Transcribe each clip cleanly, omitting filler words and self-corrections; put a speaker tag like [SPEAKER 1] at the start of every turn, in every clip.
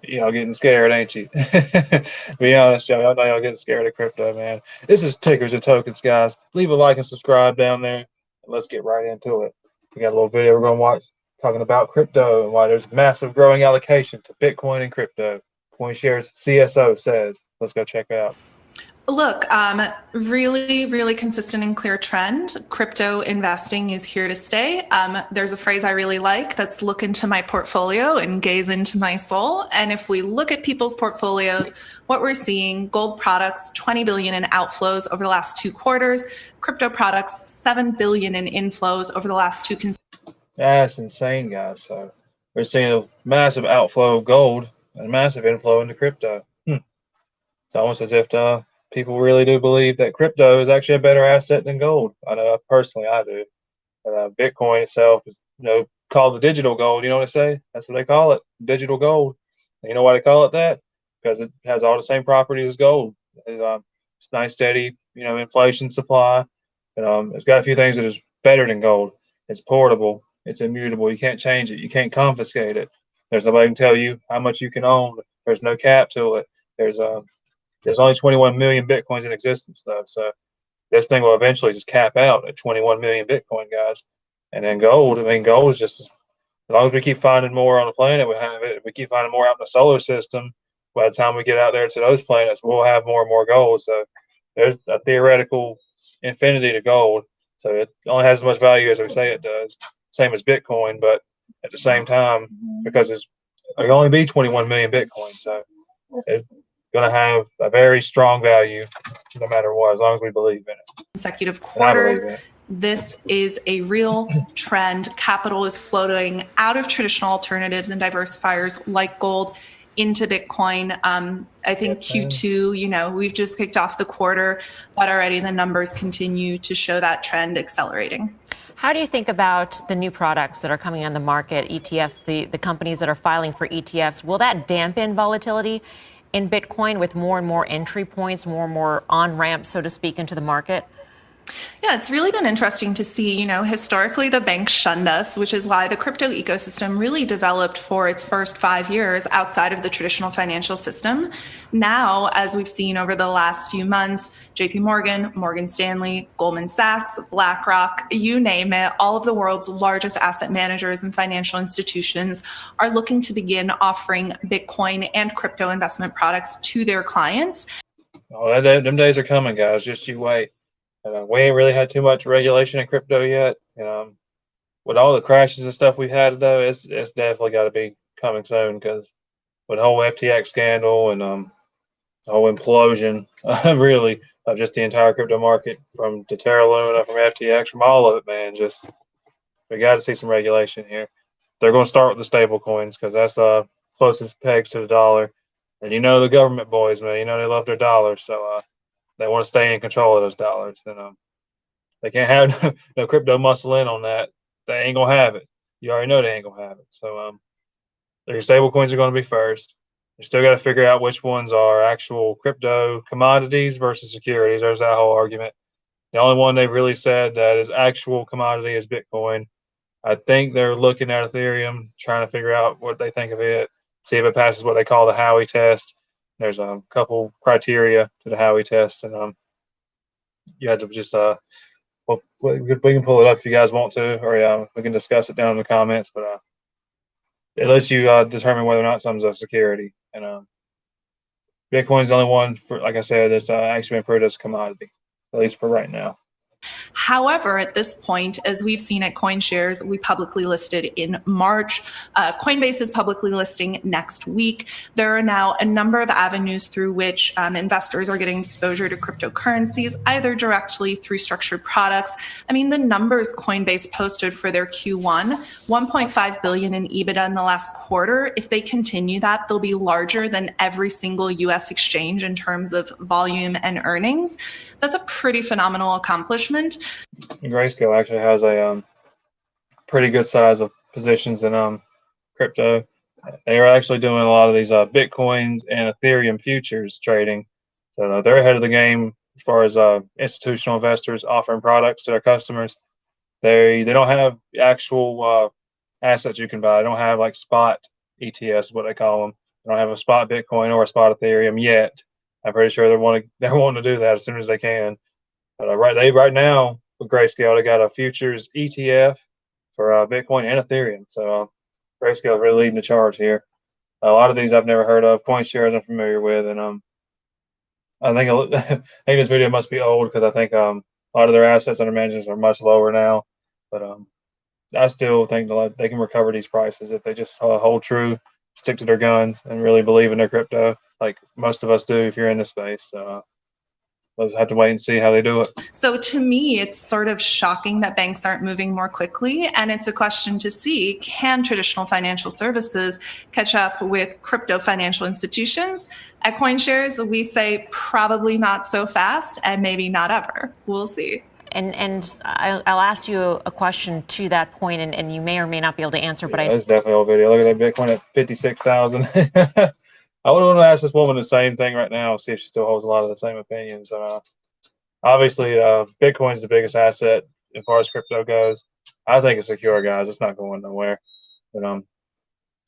[SPEAKER 1] Y'all getting scared, ain't you? Be honest, y'all know y'all getting scared of crypto, man. This is Tickers and Tokens, guys. Leave a like and subscribe down there, and let's get right into it. We got a little video we're going to watch talking about crypto and why there's massive growing allocation to Bitcoin and crypto. CoinShares CSO says, let's go check it out.
[SPEAKER 2] Look, really, really consistent and clear trend. Crypto investing is here to stay. There's a phrase I really like that's look into my portfolio and gaze into my soul. And if we look at people's portfolios, what we're seeing, gold products, 20 billion in outflows over the last 2 quarters, crypto products, 7 billion in inflows over the last 2
[SPEAKER 1] That's insane, guys. So we're seeing a massive outflow of gold and a massive inflow into crypto. It's almost as if people really do believe that crypto is actually a better asset than gold. I know personally I do. Bitcoin itself is, called the digital gold. You know what they say? That's what they call it, digital gold. And you know why they call it that? Because it has all the same properties as gold. It's nice, steady, inflation supply. It's got a few things that is better than gold. It's portable. It's immutable. You can't change it. You can't confiscate it. There's nobody can tell you how much you can own. There's no cap to it. There's only 21 million Bitcoins in existence, though. So this thing will eventually just cap out at 21 million Bitcoin, guys. And then gold, gold is just, as long as we keep finding more on the planet, we have it. If we keep finding more out in the solar system, by the time we get out there to those planets, we'll have more and more gold. So there's a theoretical infinity to gold. So it only has as much value as we say it does. Same as Bitcoin, but at the same time, because it can only be 21 million Bitcoin. So it's going to have a very strong value no matter what, as long as we believe in it.
[SPEAKER 2] Consecutive quarters. This is a real trend. Capital is floating out of traditional alternatives and diversifiers like gold into Bitcoin. I think Q2, we've just kicked off the quarter, but already the numbers continue to show that trend accelerating.
[SPEAKER 3] How do you think about the new products that are coming on the market, ETFs, the companies that are filing for ETFs? Will that dampen volatility in Bitcoin with more and more entry points, more and more on-ramps, so to speak, into the market?
[SPEAKER 2] Yeah, it's really been interesting to see, historically the banks shunned us, which is why the crypto ecosystem really developed for its first 5 years outside of the traditional financial system. Now, as we've seen over the last few months, JP Morgan, Morgan Stanley, Goldman Sachs, BlackRock, you name it, all of the world's largest asset managers and financial institutions are looking to begin offering Bitcoin and crypto investment products to their clients.
[SPEAKER 1] Oh, them days are coming, guys. Just you wait. We ain't really had too much regulation in crypto yet. With all the crashes and stuff we've had, though, it's definitely got to be coming soon, because with the whole FTX scandal and the whole implosion, really, of just the entire crypto market, from the Terra Luna, from FTX, from all of it, man, we got to see some regulation here. They're going to start with the stable coins, because that's the closest pegs to the dollar. And the government boys, man, they love their dollars, so they want to stay in control of those dollars, and they can't have no crypto muscle in on that. They ain't gonna have it. You already know they ain't gonna have it. So their stable coins are going to be first. You still got to figure out which ones are actual crypto commodities versus securities. There's that whole argument. The only one they've really said that is actual commodity is Bitcoin. I think they're looking at Ethereum, trying to figure out what they think of it, see if it passes what they call the Howey test. There's a couple criteria to the Howey test, and you had to just we can pull it up if you guys want to, or we can discuss it down in the comments. But it lets you determine whether or not something's a security, and Bitcoin's the only one, for, like I said, that's actually been approved as a commodity, at least for right now.
[SPEAKER 2] However, at this point, as we've seen at CoinShares, we publicly listed in March. Coinbase is publicly listing next week. There are now a number of avenues through which investors are getting exposure to cryptocurrencies, either directly through structured products. The numbers Coinbase posted for their Q1, 1.5 billion in EBITDA in the last quarter. If they continue that, they'll be larger than every single US exchange in terms of volume and earnings. That's a pretty phenomenal accomplishment.
[SPEAKER 1] Grayscale actually has a pretty good size of positions in crypto. They are actually doing a lot of these Bitcoins and Ethereum futures trading. So they're ahead of the game as far as institutional investors offering products to their customers. They don't have actual assets you can buy. They don't have like spot ETFs, what they call them. They don't have a spot Bitcoin or a spot Ethereum yet. I'm pretty sure they're wanting to do that as soon as they can. But right now with Grayscale, they got a futures ETF for Bitcoin and Ethereum. So Grayscale is really leading the charge here. A lot of these I've never heard of. CoinShares I'm familiar with, and I think I think this video must be old because I think a lot of their assets under management are much lower now. But I still think they can recover these prices if they just hold true, stick to their guns, and really believe in their crypto, like most of us do if you're in this space. So we'll just have to wait and see how they do it.
[SPEAKER 2] So to me, it's sort of shocking that banks aren't moving more quickly. And it's a question to see, can traditional financial services catch up with crypto financial institutions? At CoinShares, we say probably not so fast and maybe not ever. We'll see.
[SPEAKER 3] And I'll ask you a question to that point, and you may or may not be able to answer. But
[SPEAKER 1] That's definitely old video. Look at that Bitcoin at 56,000. I would want to ask this woman the same thing right now, see if she still holds a lot of the same opinions. Obviously, Bitcoin is the biggest asset as far as crypto goes. I think it's secure, guys. It's not going nowhere. But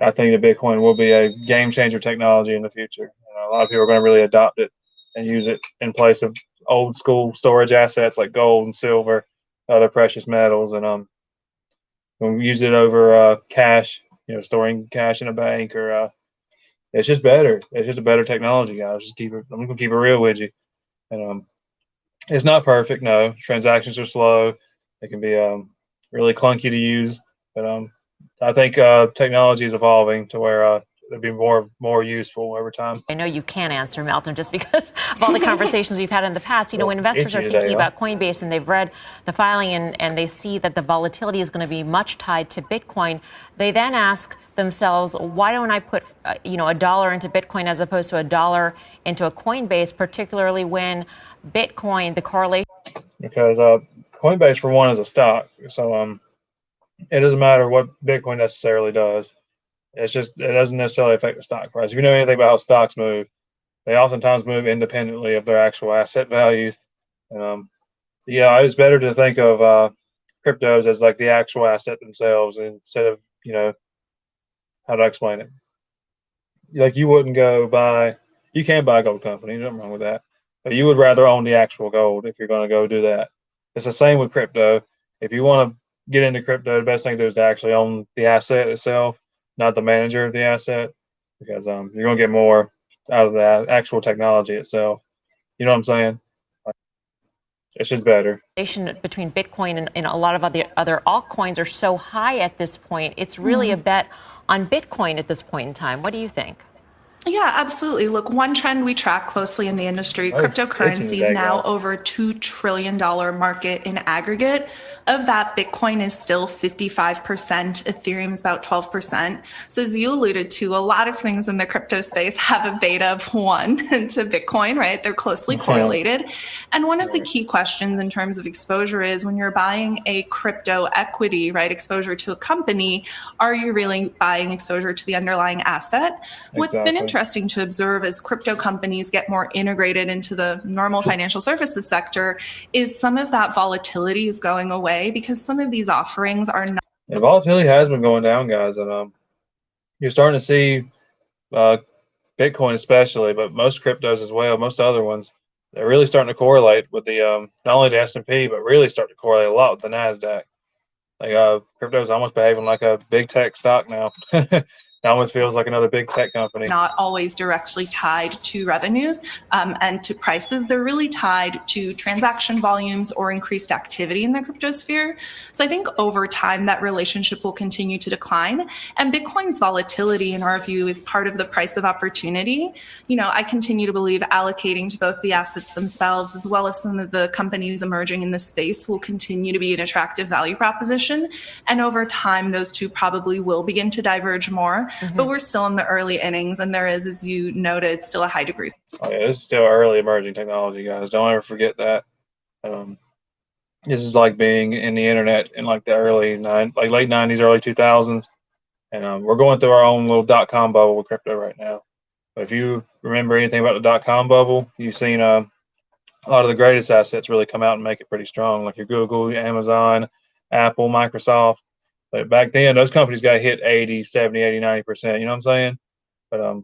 [SPEAKER 1] I think that Bitcoin will be a game changer technology in the future. A lot of people are going to really adopt it and use it in place of old school storage assets like gold and silver, other precious metals, and we'll use it over cash. Storing cash in a bank or. It's just better. It's just a better technology, guys. I'm gonna keep it real with you. And it's not perfect. No, transactions are slow. It can be really clunky to use. But I think technology is evolving to where it'll be more useful over time.
[SPEAKER 3] I know you can answer, Melton, just because of all the conversations we've had in the past. When investors are thinking about Coinbase and they've read the filing and they see that the volatility is going to be much tied to Bitcoin, they then ask themselves, why don't I put $1 into Bitcoin as opposed to $1 into a Coinbase, particularly when Bitcoin, the correlation?
[SPEAKER 1] Because Coinbase, for one, is a stock. So it doesn't matter what Bitcoin necessarily does. It doesn't necessarily affect the stock price. If you know anything about how stocks move, they oftentimes move independently of their actual asset values. It's better to think of cryptos as like the actual asset themselves instead of, how do I explain it? Like you wouldn't you can buy a gold company, nothing wrong with that. But you would rather own the actual gold if you're going to go do that. It's the same with crypto. If you want to get into crypto, the best thing to do is to actually own the asset itself, not the manager of the asset, because you're going to get more out of the actual technology itself. You know what I'm saying? It's just better.
[SPEAKER 3] Between Bitcoin and a lot of other altcoins are so high at this point. It's really a bet on Bitcoin at this point in time. What do you think?
[SPEAKER 2] Yeah, absolutely. Look, one trend we track closely in the industry, cryptocurrency is now over $2 trillion market in aggregate. Of that, Bitcoin is still 55%. Ethereum is about 12%. So as you alluded to, a lot of things in the crypto space have a beta of 1 to Bitcoin, right? They're closely correlated. And one of the key questions in terms of exposure is when you're buying a crypto equity, right, exposure to a company, are you really buying exposure to the underlying asset? What's been interesting to observe as crypto companies get more integrated into the normal financial services sector is some of that volatility is going away because some of these offerings are not.
[SPEAKER 1] The volatility has been going down, guys, and you're starting to see Bitcoin especially, but most cryptos as well, most other ones, they're really starting to correlate with the not only the S&P, but really start to correlate a lot with the NASDAQ. Like crypto is almost behaving like a big tech stock now. It almost feels like another big tech company.
[SPEAKER 2] Not always directly tied to revenues and to prices. They're really tied to transaction volumes or increased activity in the cryptosphere. So I think over time that relationship will continue to decline. And Bitcoin's volatility, in our view, is part of the price of opportunity. I continue to believe allocating to both the assets themselves as well as some of the companies emerging in the space will continue to be an attractive value proposition. And over time, those two probably will begin to diverge more. But we're still in the early innings, and there is, as you noted, still a high degree.
[SPEAKER 1] Oh, yeah, this is still early emerging technology, guys. Don't ever forget that. This is like being in the internet in like the late 90s, early 2000s. And we're going through our own little .com bubble with crypto right now. But if you remember anything about the .com bubble, you've seen a lot of the greatest assets really come out and make it pretty strong, like your Google, your Amazon, Apple, Microsoft. But back then, those companies got hit 80, 70, 80, 90%. You know what I'm saying? But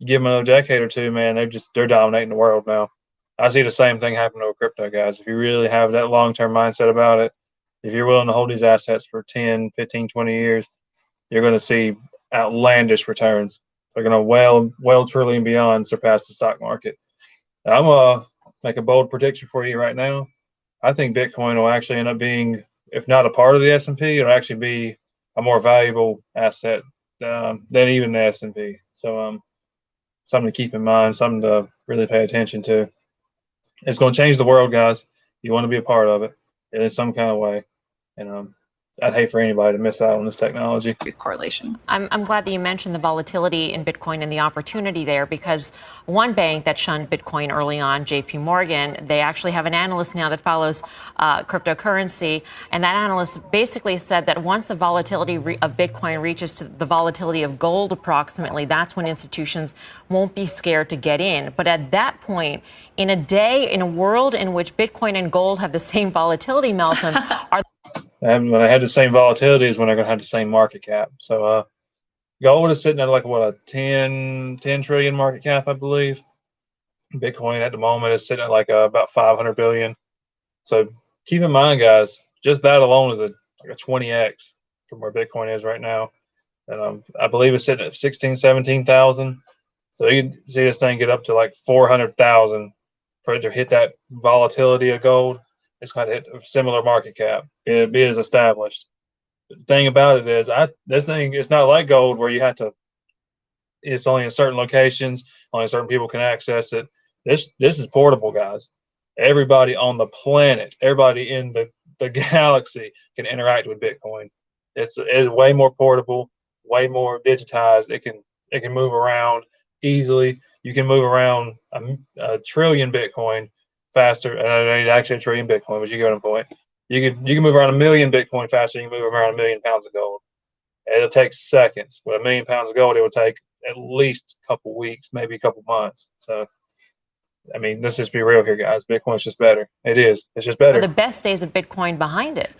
[SPEAKER 1] give them a decade or two, man, they're dominating the world now. I see the same thing happening with crypto, guys. If you really have that long-term mindset about it, if you're willing to hold these assets for 10, 15, 20 years, you're going to see outlandish returns. They're going to well, truly and beyond surpass the stock market. And I'm going to make a bold prediction for you right now. I think Bitcoin will actually end up being, if not a part of the S&P, it'll actually be a more valuable asset than even the S&P. So something to keep in mind, something to really pay attention to. It's going to change the world, guys. You want to be a part of it in some kind of way. And I'd hate for anybody to miss out on this technology.
[SPEAKER 2] Correlation.
[SPEAKER 3] I'm glad that you mentioned the volatility in Bitcoin and the opportunity there, because one bank that shunned Bitcoin early on, JP Morgan, they actually have an analyst now that follows cryptocurrency. And that analyst basically said that once the volatility of Bitcoin reaches to the volatility of gold approximately, that's when institutions won't be scared to get in. But at that point, in a day, in a world in which Bitcoin and gold have the same volatility, Melton, are
[SPEAKER 1] And when I had the same volatility is when they're going to have the same market cap. So gold is sitting at like what, a 10 trillion market cap, I believe. Bitcoin at the moment is sitting at like about 500 billion. So keep in mind, guys, just that alone is like a 20x from where Bitcoin is right now. And I believe it's sitting at 16, 17,000. So you can see this thing get up to like 400,000 for it to hit that volatility of gold. It's going to hit a similar market cap. It'd be as established. But the thing about it is, this thing, it's not like gold where you have to. It's only in certain locations. Only certain people can access it. This is portable, guys. Everybody on the planet, everybody in the galaxy can interact with Bitcoin. It's way more portable, way more digitized. It can move around easily. You can move around a trillion Bitcoin faster, and actually a trillion Bitcoin, but you get on point. You can move around a million Bitcoin faster than you can move around a million pounds of gold. And it'll take seconds. With a million pounds of gold, it will take at least a couple weeks, maybe a couple months. So, I mean, let's just be real here, guys. Bitcoin's just better. It is. It's just better.
[SPEAKER 3] the best days of Bitcoin behind it?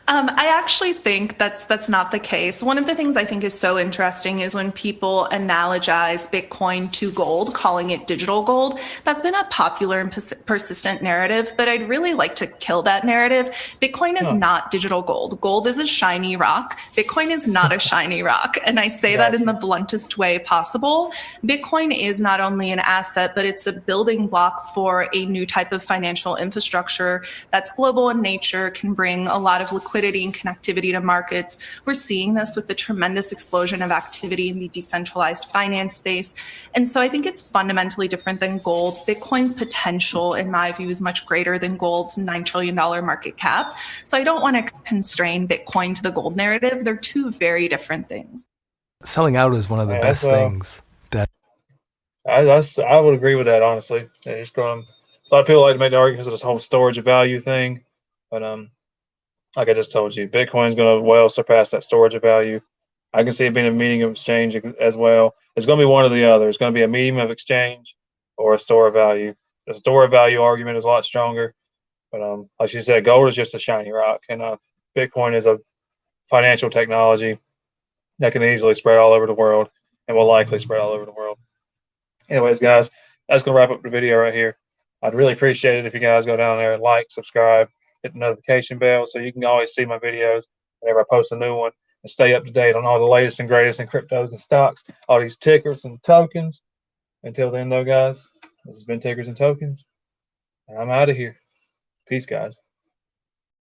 [SPEAKER 2] I actually think that's not the case. One of the things I think is so interesting is when people analogize Bitcoin to gold, calling it digital gold. That's been a popular and persistent narrative, but I'd really like to kill that narrative. Bitcoin is not digital gold. Gold is a shiny rock. Bitcoin is not a shiny rock. And I say that in the bluntest way possible. Bitcoin is not only an asset, but it's a building block for a new type of financial infrastructure that's global in nature, can bring a lot of liquidity and connectivity to markets. We're seeing this with the tremendous explosion of activity in the decentralized finance space. And so I think it's fundamentally different than gold. Bitcoin's potential, in my view, is much greater than gold's $9 trillion market cap. So I don't want to constrain Bitcoin to the gold narrative. They're two very different things.
[SPEAKER 4] Selling out is one of the best things that
[SPEAKER 1] I would agree with that, honestly. Just, a lot of people like to make the arguments of this whole storage of value thing. But like I just told you, Bitcoin's going to well surpass that storage of value. I can see it being a medium of exchange as well. It's going to be one or the other. It's going to be a medium of exchange or a store of value. The store of value argument is a lot stronger. But like you said, gold is just a shiny rock. And Bitcoin is a financial technology that can easily spread all over the world and will likely spread all over the world. Anyways, guys, that's going to wrap up the video right here. I'd really appreciate it if you guys go down there and like, subscribe, hit the notification bell so you can always see my videos whenever I post a new one and stay up to date on all the latest and greatest in cryptos and stocks, all these tickers and tokens. Until then, though, guys, this has been Tickers and Tokens. I'm out of here. Peace, guys.